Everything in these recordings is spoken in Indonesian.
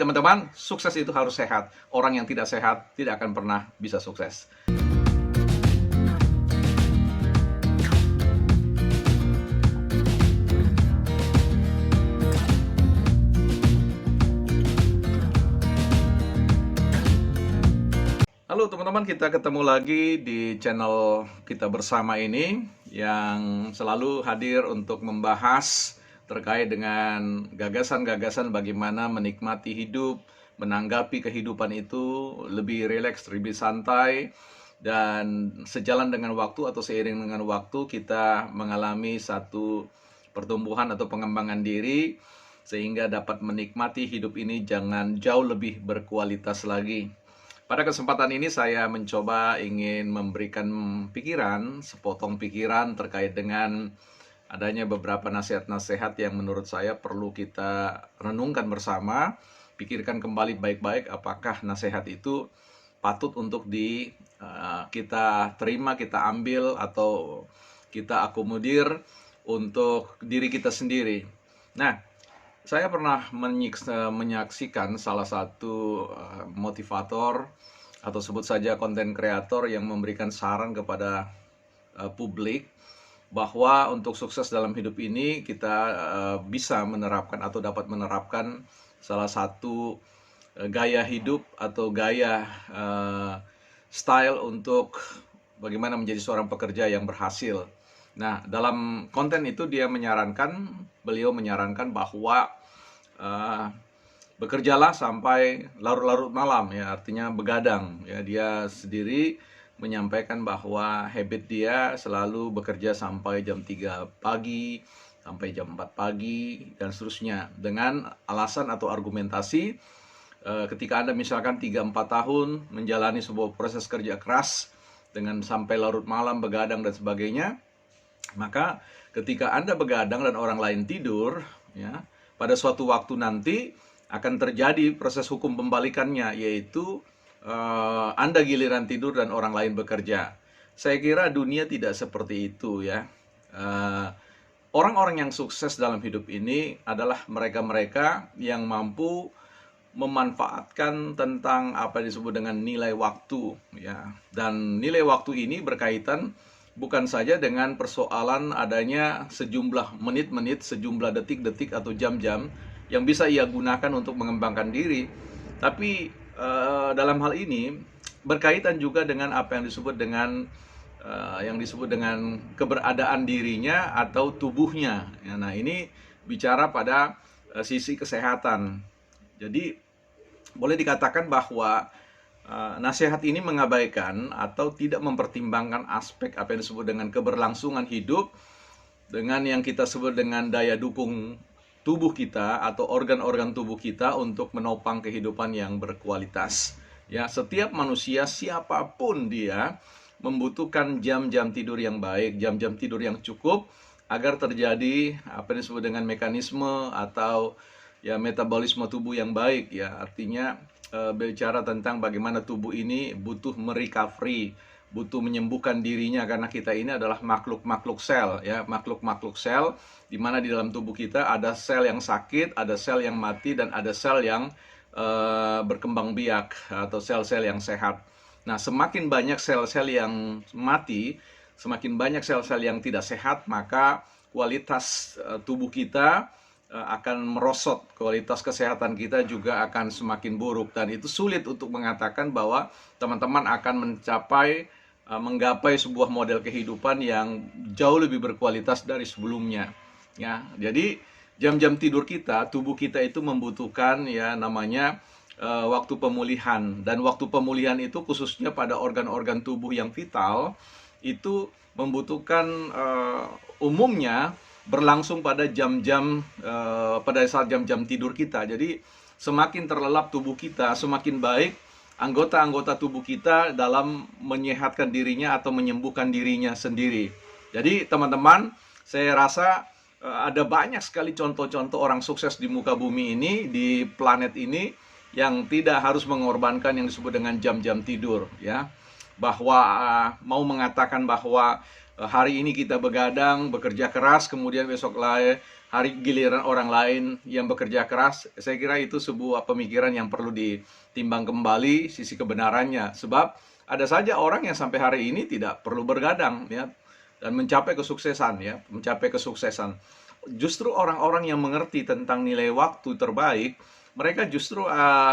teman-teman, sukses itu harus sehat. Orang yang tidak sehat tidak akan pernah bisa sukses. Halo teman-teman, kita ketemu lagi di channel kita bersama ini yang selalu hadir untuk membahas terkait dengan gagasan-gagasan bagaimana menikmati hidup, menanggapi kehidupan itu lebih rileks, lebih santai, dan sejalan dengan waktu atau seiring dengan waktu kita mengalami satu pertumbuhan atau pengembangan diri sehingga dapat menikmati hidup ini jangan jauh lebih berkualitas lagi. Pada kesempatan ini saya mencoba ingin memberikan pikiran, sepotong pikiran terkait dengan adanya beberapa nasihat-nasihat yang menurut saya perlu kita renungkan bersama, pikirkan kembali baik-baik apakah nasihat itu patut untuk kita terima, kita ambil, atau kita akomodir untuk diri kita sendiri. Nah, saya pernah menyaksikan salah satu motivator atau sebut saja konten kreator yang memberikan saran kepada publik bahwa untuk sukses dalam hidup ini kita bisa menerapkan atau dapat menerapkan salah satu gaya hidup atau gaya style untuk bagaimana menjadi seorang pekerja yang berhasil. Nah, dalam konten itu beliau menyarankan bahwa bekerjalah sampai larut-larut malam, ya, artinya begadang. Ya, dia sendiri menyampaikan bahwa habit dia selalu bekerja sampai jam 3 pagi, sampai jam 4 pagi, dan seterusnya. Dengan alasan atau argumentasi, ketika Anda misalkan 3-4 tahun menjalani sebuah proses kerja keras dengan sampai larut malam, begadang, dan sebagainya, maka ketika Anda begadang dan orang lain tidur, ya, pada suatu waktu nanti akan terjadi proses hukum pembalikannya, yaitu Anda giliran tidur dan orang lain bekerja. Saya kira dunia tidak seperti itu, ya. Orang-orang yang sukses dalam hidup ini adalah mereka-mereka yang mampu memanfaatkan tentang apa yang disebut dengan nilai waktu, ya. Dan nilai waktu ini berkaitan bukan saja dengan persoalan adanya sejumlah menit-menit, sejumlah detik-detik atau jam-jam yang bisa ia gunakan untuk mengembangkan diri, tapi dalam hal ini berkaitan juga dengan apa yang disebut dengan keberadaan dirinya atau tubuhnya. Nah, ini bicara pada sisi kesehatan. Jadi boleh dikatakan bahwa nasihat ini mengabaikan atau tidak mempertimbangkan aspek apa yang disebut dengan keberlangsungan hidup dengan yang kita sebut dengan daya dukung tubuh kita atau organ-organ tubuh kita untuk menopang kehidupan yang berkualitas. Ya, setiap manusia siapapun dia membutuhkan jam-jam tidur yang baik, jam-jam tidur yang cukup agar terjadi apa yang disebut dengan mekanisme atau ya metabolisme tubuh yang baik, ya. Artinya bicara tentang bagaimana tubuh ini butuh merecovery, butuh menyembuhkan dirinya, karena kita ini adalah makhluk-makhluk sel, ya, makhluk-makhluk sel, di mana di dalam tubuh kita ada sel yang sakit, ada sel yang mati, dan ada sel yang berkembang biak atau sel-sel yang sehat. Nah, semakin banyak sel-sel yang mati, semakin banyak sel-sel yang tidak sehat, maka kualitas tubuh kita akan merosot, kualitas kesehatan kita juga akan semakin buruk, dan itu sulit untuk mengatakan bahwa teman-teman akan menggapai sebuah model kehidupan yang jauh lebih berkualitas dari sebelumnya, ya. Jadi jam-jam tidur kita, tubuh kita itu membutuhkan ya namanya waktu pemulihan, dan waktu pemulihan itu khususnya pada organ-organ tubuh yang vital itu membutuhkan umumnya berlangsung pada pada saat jam-jam tidur kita. Jadi semakin terlelap tubuh kita, semakin baik anggota-anggota tubuh kita dalam menyehatkan dirinya atau menyembuhkan dirinya sendiri. Jadi teman-teman, saya rasa ada banyak sekali contoh-contoh orang sukses di muka bumi ini, di planet ini, yang tidak harus mengorbankan yang disebut dengan jam-jam tidur, ya. Bahwa mau mengatakan bahwa hari ini kita begadang, bekerja keras, kemudian besok hari giliran orang lain yang bekerja keras. Saya kira itu sebuah pemikiran yang perlu ditimbang kembali sisi kebenarannya. Sebab ada saja orang yang sampai hari ini tidak perlu bergadang ya, dan mencapai kesuksesan ya, mencapai kesuksesan. Justru orang-orang yang mengerti tentang nilai waktu terbaik, mereka justru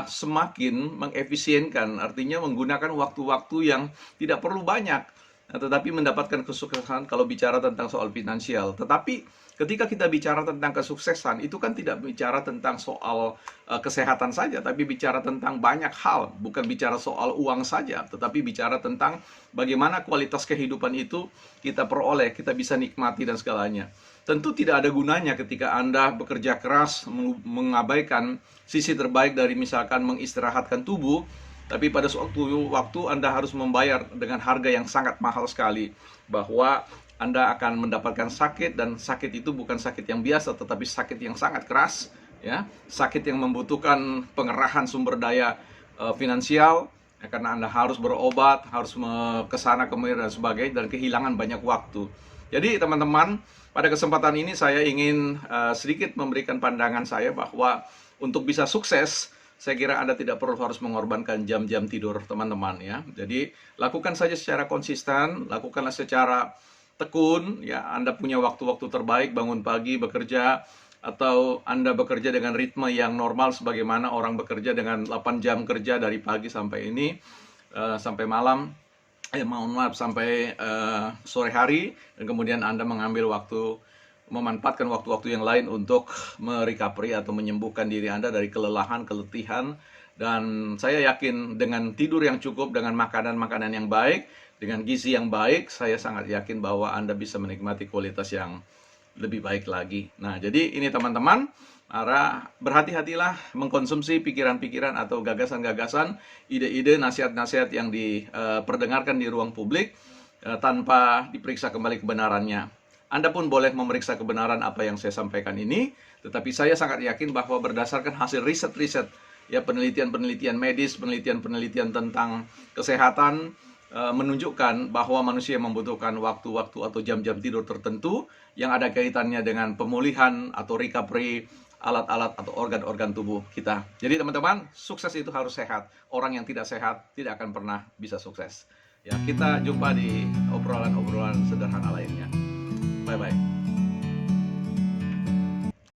semakin mengefisienkan, artinya menggunakan waktu-waktu yang tidak perlu banyak, tetapi mendapatkan kesuksesan kalau bicara tentang soal finansial. Tetapi ketika kita bicara tentang kesuksesan, itu kan tidak bicara tentang soal kesehatan saja, tapi bicara tentang banyak hal, bukan bicara soal uang saja, tetapi bicara tentang bagaimana kualitas kehidupan itu kita peroleh, kita bisa nikmati dan segalanya. Tentu tidak ada gunanya ketika Anda bekerja keras, mengabaikan sisi terbaik dari misalkan mengistirahatkan tubuh, tapi pada suatu waktu Anda harus membayar dengan harga yang sangat mahal sekali, bahwa Anda akan mendapatkan sakit, dan sakit itu bukan sakit yang biasa, tetapi sakit yang sangat keras, ya, sakit yang membutuhkan pengerahan sumber daya finansial, ya, karena Anda harus berobat, harus ke sana kemari dan sebagainya, dan kehilangan banyak waktu. Jadi teman-teman, pada kesempatan ini saya ingin sedikit memberikan pandangan saya bahwa untuk bisa sukses, saya kira Anda tidak perlu harus mengorbankan jam-jam tidur teman-teman ya. Jadi lakukan saja secara konsisten, lakukanlah secara tekun ya. Anda punya waktu-waktu terbaik, bangun pagi bekerja, atau Anda bekerja dengan ritme yang normal sebagaimana orang bekerja dengan 8 jam kerja dari pagi sampai sampai malam. Mohon maaf, sampai sore hari, dan kemudian Anda mengambil waktu, memanfaatkan waktu-waktu yang lain untuk merecovery atau menyembuhkan diri Anda dari kelelahan, keletihan. Dan saya yakin dengan tidur yang cukup, dengan makanan-makanan yang baik, dengan gizi yang baik, saya sangat yakin bahwa Anda bisa menikmati kualitas yang lebih baik lagi. Nah, jadi ini teman-teman, berhati-hatilah mengkonsumsi pikiran-pikiran atau gagasan-gagasan, ide-ide, nasihat-nasihat yang diperdengarkan di ruang publik tanpa diperiksa kembali kebenarannya. Anda pun boleh memeriksa kebenaran apa yang saya sampaikan ini, tetapi saya sangat yakin bahwa berdasarkan hasil riset-riset, ya, penelitian-penelitian medis, penelitian-penelitian tentang kesehatan, menunjukkan bahwa manusia membutuhkan waktu-waktu atau jam-jam tidur tertentu yang ada kaitannya dengan pemulihan atau recovery alat-alat atau organ-organ tubuh kita. Jadi teman-teman, sukses itu harus sehat. Orang yang tidak sehat tidak akan pernah bisa sukses. Ya, kita jumpa di obrolan-obrolan sederhana lainnya. Bye-bye.